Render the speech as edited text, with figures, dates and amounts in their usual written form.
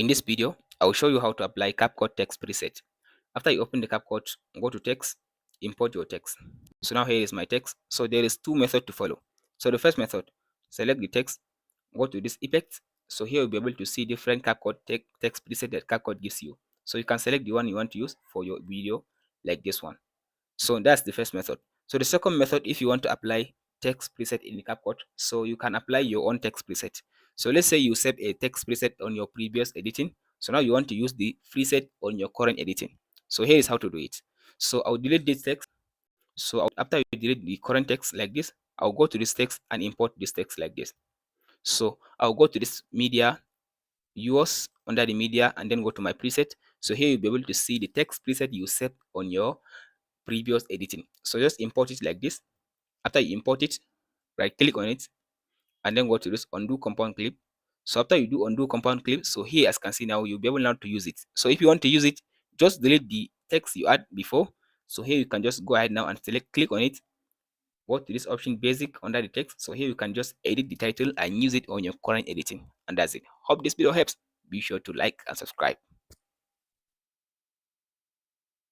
In this video, I will show you how to apply CapCut text preset. After you open the CapCut, go to text, import your text. So now here is my text. So there is two methods to follow. So the first method, select the text, go to this effect. So here you'll be able to see different CapCut text preset that CapCut gives you. So you can select the one you want to use for your video, like this one. So that's the first method. So the second method, if you want to apply text preset in the CapCut, so you can apply your own text preset. So let's say you save a text preset on your previous editing. So now you want to use the preset on your current editing. So here is how to do it. So I'll delete this text. So after you delete the current text like this, I'll go to this text and import this text like this. So I'll go to this media, yours under the media, and then go to my preset. So here you'll be able to see the text preset you set on your previous editing. So just import it like this. After you import it, right click on it and then go to this undo compound clip. So after you do undo compound clip, so here as you can see now, you'll be able now to use it. So if you want to use it, just delete the text you had before. So here you can just go ahead now and select, click on it, go to this option basic under the text. So here you can just edit the title and use it on your current editing, and that's it. Hope this video helps. Be sure to like and subscribe.